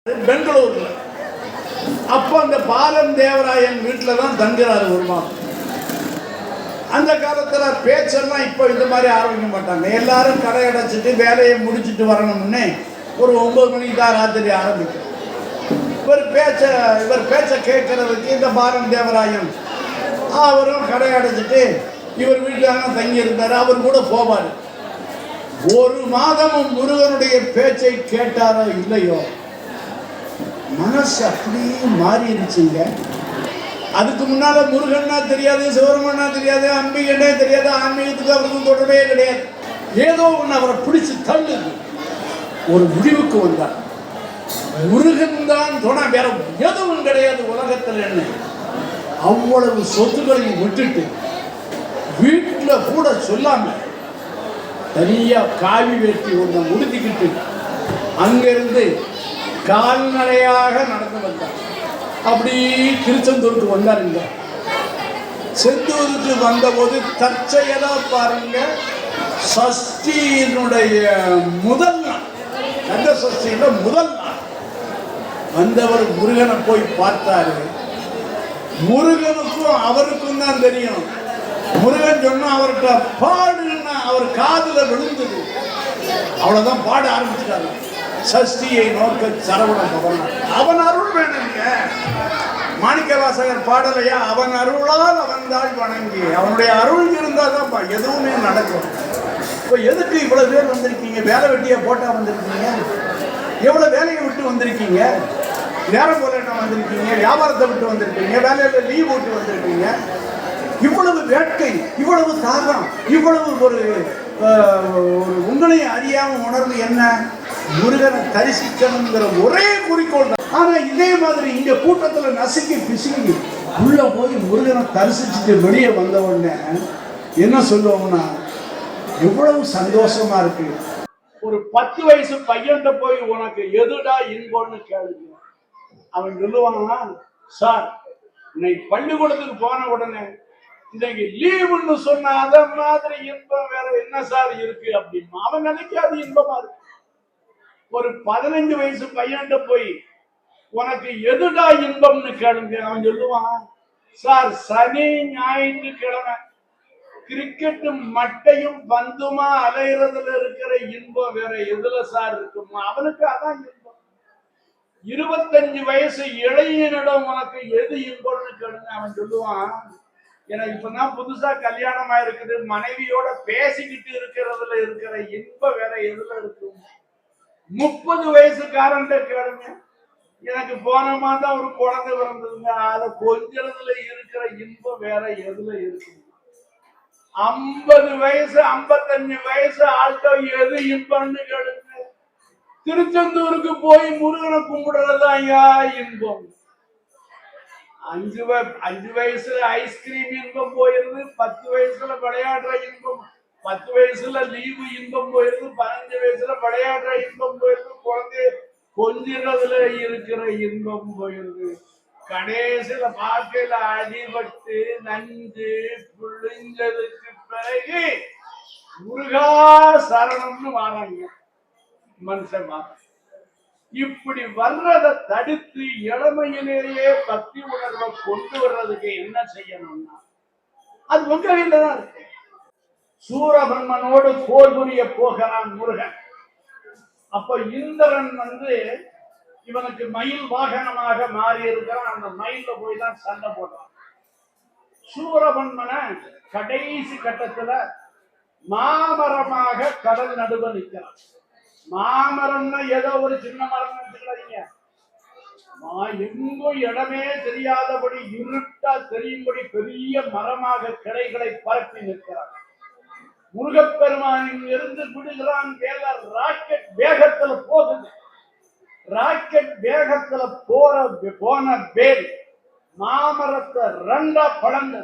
பெங்களூர்ல. அப்போ அந்த பாலம் தேவராயன் வீட்டில் தான் தங்குறாரு ஒரு மாதம். அந்த காலத்தில் பேச்செல்லாம் இப்போ இந்த மாதிரி ஆரம்பிக்க மாட்டாங்க. எல்லாரும் கடை அடைச்சிட்டு வேலையை முடிச்சுட்டு வரணும்னே ஒரு 9 மணிக்கு தான் ராத்திரி ஆரம்பிக்கும். இவர் பேச்சை கேட்கறதுக்கு இந்த பாலம் தேவராயன் அவரும் கடை அடைச்சிட்டு இவர் வீட்டில் தான் தங்கி இருந்தார். அவர் கூட போவார். ஒரு மாதமும் முருகனுடைய பேச்சை கேட்டாரோ இல்லையோ, மனசு அப்படியே மாறிடுச்சுங்க. அதுக்கு முன்னால முருகன்னா தெரியாது, சிவருமன்னா தெரியாது, அம்பிகன்னே தெரியாது, ஆன்மீகத்துக்கு அவருக்கும் தொடர்பே கிடையாது. ஏதோ ஒன்று அவரை பிடிச்சு தள்ளுது. ஒரு முடிவுக்கு வந்தார், முருகன் தான் துணை, வேற எதுவும் கிடையாது உலகத்தில். என்ன அவ்வளவு சொத்துக்களையும் விட்டுட்டு வீட்டில் கூட சொல்லாம தனியா காவி வேட்டி ஒன்றை முடித்துக்கிட்டு அங்கிருந்து கால்நடையாக நடந்து வந்தார். அப்படி திருச்செந்தூருக்கு வந்தாருங்க. செந்தூருக்கு வந்தபோது தற்செயலா பாருங்க, சஷ்டியினுடைய முதல் நாள், கந்த சஷ்டியில முதல் நாள் வந்தவர் முருகனை போய் பார்த்தாரு. முருகனுக்கும் அவருக்கும் தான் தெரியும். முருகன் சொன்னா அவர்கிட்ட பாடுன்னா அவர் காதுல விழுந்தது. அவ்வளவுதான் பாட ஆரம்பிச்சிட்டாரு. சஷ்டியை நோக்க சரவண பவன், அவன் அருள் வேணுங்க. மாணிக்க வாசகர் பாடலையா, அவன் அருளால் அவன் தாழ் வணங்கி, அவனுடைய அருள் இருந்தாதான் எதுவுமே நடக்கும். இப்போ எதுக்கு இவ்வளவு பேர் வந்திருக்கீங்க? வேலை வெட்டியா போட்டா வந்திருக்கீங்க? எவ்வளவு வேலையை விட்டு வந்திருக்கீங்க? நேரம் போல என்ன வந்திருக்கீங்க? வியாபாரத்தை விட்டு வந்திருக்கீங்க? வேலையில லீவ் போட்டு வந்திருக்கீங்க? இவ்வளவு வேட்கை, இவ்வளவு தாகம், இவ்வளவு ஒரு உங்களையும் அறியாம உணர்வு என்ன? முருகனை தரிசிக்கணுங்கிற ஒரே குறிக்கோள் தான். ஆனா இதே மாதிரி இங்க கூட்டத்துல நசுக்கி பிசுங்கி உள்ள போய் முருகனை தரிசிச்சுட்டு வெளியே வந்த உடனே என்ன சொல்லுவோம்னா, எவ்வளவு சந்தோஷமா இருக்கு. ஒரு 10 வயசு பையன்கிட்ட போய் உனக்கு எதுடா இன்பம்னு கேளுங்க. அவன் சொல்லுவாங்கன்னா, சார் இன்னைக்கு பள்ளிக்கூடத்துக்கு போன உடனே இன்னைக்கு லீவுன்னு சொன்ன அத மாதிரி இன்பம் வேற என்ன சார் இருக்கு அப்படின்னு அவன் நினைக்காது இன்பமா இருக்கு. ஒரு 15 வயசு பையன்கிட்ட போய் உனக்கு எதுடா இன்பம்னு கேளுங்க. அவன் சொல்லுவான், சார் சனி ஞாயிற்றுக்கிழமை கிரிக்கெட்டும் மட்டையும் பந்துமா அலைகிறதுல இருக்கிற இன்பம் வேற எதுல சார் இருக்குமா? அவனுக்கு அதான் இன்பம். 25 வயசு இளைஞனிடம் உனக்கு எது இன்பம்னு கேளுங்க. அவன் சொல்லுவான், எனக்கு இப்பதான் புதுசா கல்யாணமா இருக்குது, மனைவியோட பேசிக்கிட்டு இருக்கிறதுல இருக்கிற இன்பம் வேற எதுல இருக்கும்? 30 வயசுக்காரன் கேளுங்க, எனக்கு போன மாதம் ஒரு குழந்தை பிறந்ததுங்க, அதை கொஞ்சறதுல இருக்கிற இன்பம் வேற எதுல இருக்கும்? 50 வயசு 55 வயசு ஆள்கிட்ட எது இன்பம்னு கேளுங்க. திருச்செந்தூருக்கு போய் முருகனை கும்பிடுறதா ஐயா இன்பம். 5 வயசுல ஐஸ்கிரீம் இன்பம் போயிருது, 10 வயசுல விளையாடுற இன்பம், 10 வயசுல லீவு இன்பம் போயிருது, 15 வயசுல விளையாடுற இன்பம் போயிருது, குழந்தை கொஞ்சிறதுல இருக்கிற இன்பம் போயிருது. கடைசியில வாழ்க்கையில அடிபட்டு நஞ்சு புழிஞ்சதுக்கு பிறகு முருகா சரணம்னு வாராங்க மனுஷன். இப்படி வர்றதை தடுத்து இளமையிலேயே பக்தி உணர்வை கொண்டு வர்றதுக்கு என்ன செய்யணும்னா, அது உங்க கையில தான் இருக்கு. சூரபன்மனோடு போர் புரிய போகிறான் முருகன். அப்ப இந்திரன் இவனுக்கு மயில் வாகனமாக மாறி இருக்கிறான். அந்த மயில போய் தான் சண்டை போடுறான். சூரபன்மனை கடைசி கட்டத்துல மாமரமாக கடல் நடுவ நிற்கிறான். மாமரம்னா ஏதோ ஒரு சின்ன மரம் நினைச்சுக்கிறாதீங்க. எங்கும் இடமே தெரியாதபடி இருட்டா தெரியும்படி பெரிய மரமாக கிளைகளை பரப்பி நிற்கிறான். முருகப்பெருமானின் இருந்து விடுகிறான். ராக்கெட் வேகத்துல போகுது. ராக்கெட் வேகத்துல போன வேல் மாமரத்தை 2 பழங்க.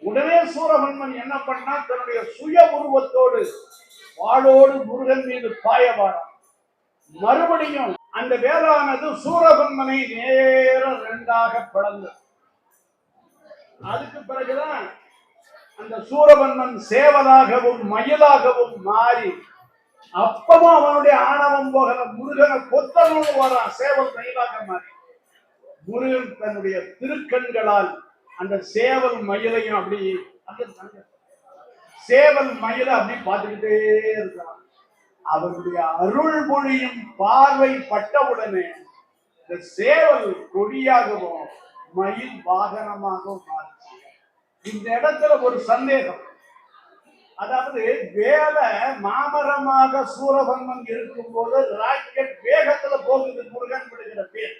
உடனே சூரபன்மன் என்ன பண்ணா, தன்னுடைய சுய உருவத்தோடு வாளோடு முருகன் மீது பாயவாரான். மறுபடியும் அந்த வேளானது சூரபன்மனை நேரம் 2ஆக பிளந்தது. அதுக்கு பிறகுதான் அந்த சூரபன்மன் சேவலாகவும் மயிலாகவும் மாறி அப்பவும் அவனுடைய ஆணவம் போகல. முருகனை கொத்தனோடு வரான், சேவல் மயிலாக மாறி. முருகன் தன்னுடைய திருக்கண்களால் அந்த சேவல் மயிலையும் அப்படி அந்த சேவல் மயிலை அப்படி பார்த்துக்கிட்டே இருக்கான். அவருடைய அருள்மொழியும் பார்வை பட்டவுடனே இந்த சேவல் கொடியாகவும் மயில் வாகனமாகவும் மாறிச்சு. இந்த இடத்துல ஒரு சந்தேகம். அதாவது வேலை மாமரமாக சூரபன்மன் இருக்கும் போது ராக்கெட் வேகத்துல போகுது, முருகன் விடுகிற பேர்.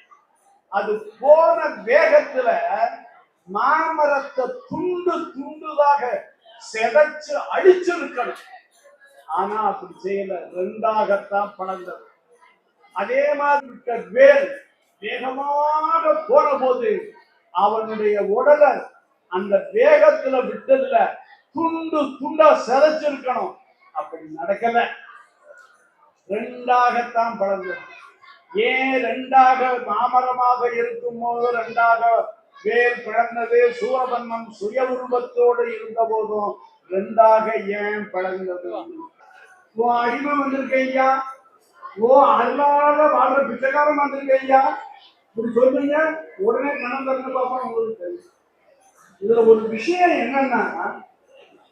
அது போன வேகத்துல மாமரத்தை துண்டு துண்டுதாக செதைச்சு அழிச்சிருக்கணும். ஆனா அப்படி செய்யல, ரெண்டாகத்தான் பழந்தது. அதே மாதிரி விட்ட வேல் வேகமாக போன போது அவனுடைய உடலை அந்த வேகத்துல விட்டதுல துண்டு துண்டா செதைச்சிருக்கணும். அப்படி நடக்கல, ரெண்டாகத்தான் பழந்தது. ஏன் ரெண்டாக மாமரமாக இருக்கும் போது ரெண்டாக வேல் பிளந்தது? சூரபன்மன் சுய உருவத்தோடு இருந்த போதும் ரெண்டாக ஏன் பிளந்தது? ஓ அடிமை வந்திருக்க ஐயா, ஓ அருளால வாழ்ற பிச்சைக்காரன் வந்திருக்க ஐயா, இப்படி சொல்றீங்க. உடனே கணம் திறந்து பார்ப்போம், உங்களுக்கு தெரியும். இதுல ஒரு விஷயம் என்னன்னா,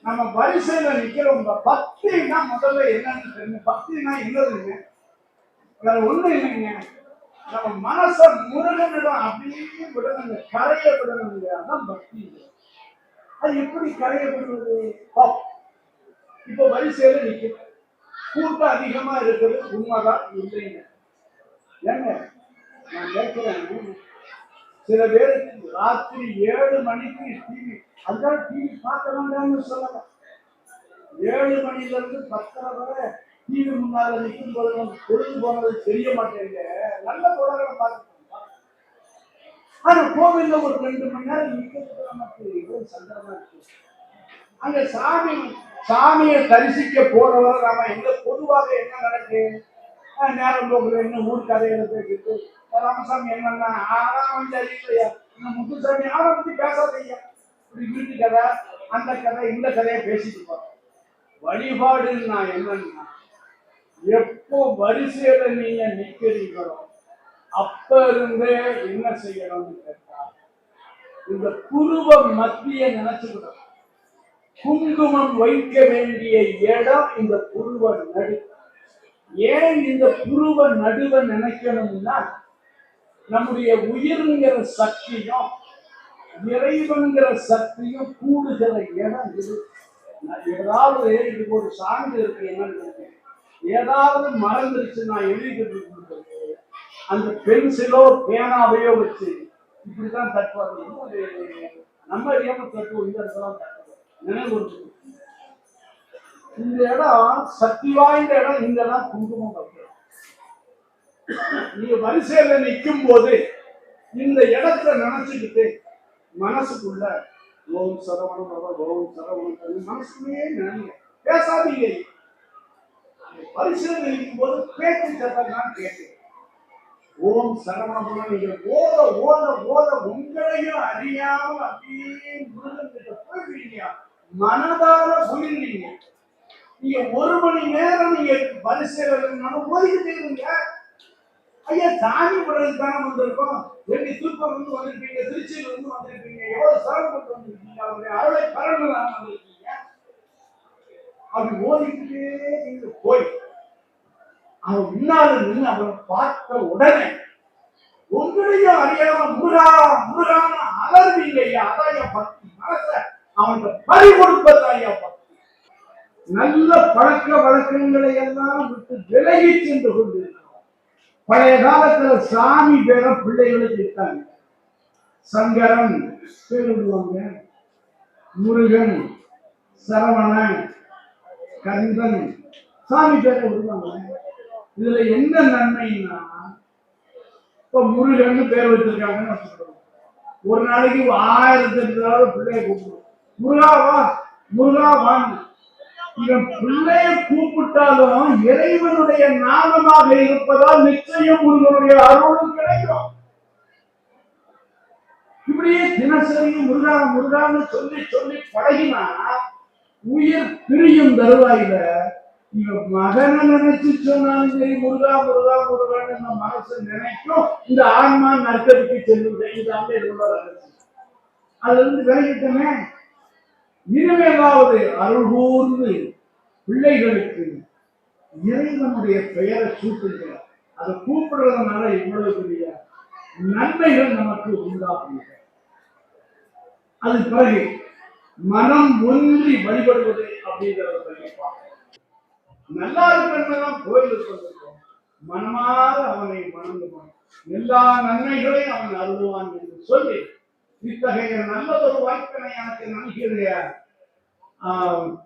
நம்ம வரிசையில நிக்கிறவங்க பக்தினா முதல்ல என்னன்னு தெரியும். பக்தினா என்னதுங்க? வேற ஒண்ணு இல்லைங்க, நம்ம மனச முருகனிடம் அப்படியே விடணுங்க, கரைய விடணுங்க. அதான் பக்தி. அது எப்படி கரைய விடுவது? இப்ப வரிசையில நிக்க கூட்டம் அதிகமா இருக்குது, உண்மைதான் இல்லைங்க. ஏங்க நான் கேட்கிறேன், சில பேருக்கு ராத்திரி 7 மணிக்கு டிவி, அதுதான் டிவி பார்க்க வேண்டாம்னு சொல்லலாம். 7 மணில இருந்து 10:30 வரை டிவி முன்னால நிற்கும் போது பொழுது போனது தெரிய மாட்டேங்க. நல்ல தொடர்களை பார்க்க. ஆனா கோவில்ல ஒரு 2 மணி நேரம் நிற்கிறது நமக்கு எவ்வளவு சங்கடமா இருக்கு. அங்க சாமியை தரிசிக்க போறவரை நாம எங்க பொதுவாக என்ன நடக்கு, நேரம் போகுது, என்ன ஊர் கதைகளை பேசிட்டு ராமசாமி என்னன்னா ஆறாம் அறிவில்லையா, இன்னும் முத்துசாமி ஆரை பத்தி பேசாதையா, இப்படி வீட்டு கதை அந்த கதை இந்த கதையை பேசிட்டு போறோம். வழிபாடுன்னா என்னன்னா, எப்போ வரிசையில நீங்க நிக்கிறீங்களோ அப்ப இருந்தே என்ன செய்யணும்னு கேட்டா, இந்த புருவ மத்திய நினைச்சுக்கணும். குங்குமம் வைக்க வேண்டிய இடம் இந்த புருவ நடு. ஏன் இந்த புருவ நடுவை நினைக்கணும்னா, நம்முடைய உயிர்ங்கிற சக்தியும் இறைவன்கிற சக்தியும் கூடுகிற இடம் இது. ஏதாவது இதுக்கு ஒரு சான்று இருக்கு. என்னன்னு, ஏதாவது மறந்துருச்சு நான் எழுதிட்டு அந்த பென்சிலோ பேனாவையோ வச்சு இப்படிதான் தட்டுவாங்க. நம்ம அறியாம தட்டுவோம், இந்த இடத்துல நினைவு. இந்த இடம் சக்தி வாய்ந்த இடம். இங்கதான் குங்குமம் வைக்கிறோம். நீங்க வரிசையில நிற்கும் போது இந்த இடத்துல நினைச்சுக்கிட்டு மனசுக்குள்ள ஓம் சரவணம் ஓம் சரவணம் மனசுலயே நினைங்க, பேசாதீங்க. வரிசையில் நிற்கும் போது பேச்சு சத்தம் தான் கேட்டு ஓம் சரவணம் நீங்க ஓத ஓத ஓத உங்களையும் அறியாம அப்படியே முருகன் போயிடுவீங்க, மனதார போயிடுவீங்க. நீங்க 1 மணி நேரம் நீங்க வரிசையில ஓதிக்கிட்டே இருங்க. ஐயா சாமி முறையில் தானே வந்திருக்கோம். திருப்பூர் வந்து வந்திருப்பீங்க, திருச்சியில இருந்து வந்திருப்பீங்க, எவ்வளவு சிரமப்பட்டு வந்திருக்கீங்க, அவருடைய அருளை பரண்டு வந்திருக்கீங்க. அப்படி ஓதிக்கிட்டே நீங்க போய் அவன் முன்னால நின்று அவரை பார்த்த உடனே உங்களையும் அறியாம முருகா முருகான்னு அலர்வீங்க ஐயா. அதான் பக்தி. மனச அவன் பறி கொடுப்பது ஐயா பக்தி. நல்ல பழக்க வழக்கங்களை எல்லாம் விட்டு விலகி சென்று கொண்டிருக்கிறோம். பழைய காலத்துல சாமி பேர பிள்ளைகளுக்கு இருக்காங்க. சங்கரன் பேர் விடுவாங்க, முருகன், சரவணன், கந்தன், சாமி பேரை விடுவாங்க. இதுல என்ன நன்மைன்னா, இப்ப முருகன் பேர் வச்சிருக்காங்கன்னு வச்சுக்கணும். ஒரு நாளைக்கு 1008 பிள்ளைய கூப்பிடுவோம், முருகாவா முருகாவான்னு. இவன் பிள்ளைய கூப்பிட்டாலும் இறைவனுடைய நாமமாக இருப்பதால் நிச்சயம் முருகனுடைய அருளும் கிடைக்கும். இப்படியே தினசரி முருகா முருகான்னு சொல்லி சொல்லி பழகினா உயிர் பிரியும் தருவாயில இவ மகனை நினைச்சு சொன்னாலும் சரி, முருகா முருகா முருகான்னு இந்த மனசு நினைக்கும். இந்த ஆன்மா நற்கதிக்கு செல்லுது. இதாங்க இதோட ரகசியம். அதுல இருந்து விலகிட்டமே. இனிமேலாவது அருள் கூர்ந்து பிள்ளைகளுக்கு இறைவனுடைய பெயரை சூட்டுங்க. அதை கூப்பிடுறதுனால இவ்வளவு பெரிய நன்மைகள் நமக்கு உண்டாகும். அது பிறகு மனம் ஒன்றி வழிபடுவது அப்படிங்கிறத நல்லா இருக்கிறதான் கோயிலுக்கு வந்திருக்கோம். மனமாக அவனை வணங்குவான், எல்லா நன்மைகளையும் அவன் அருள்வான் என்று சொல்லி இத்தகைய நல்லதொரு வாய்ப்பினை எனக்கு நல்கிய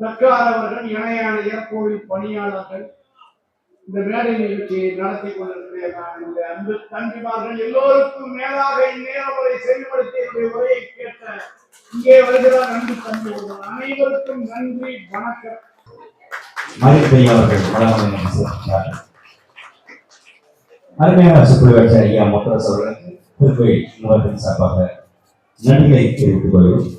தக்காரவர்கள், இணையான கோவில் பணியாளர்கள், இந்த மேடை நிகழ்ச்சியை நடத்தி கொண்டிருக்கிற இந்த அன்பு தம்பிமார்கள் எல்லோருக்கும் மேலாக இந்நேரம் வரை செயல்படுத்தி என்னுடைய உரையை கேட்ட இங்கே வருகிறார் அன்பு தம்பிகள் அனைவருக்கும் நன்றி, வணக்கம். அருமையான சுற்றுலா ஐயா முத்தரசு அவர்களுக்கு திருக்கோயில் நிறுவனத்தின் சார்பாக நன்றிகளை தெரிவித்துக் கொள்கிறோம்.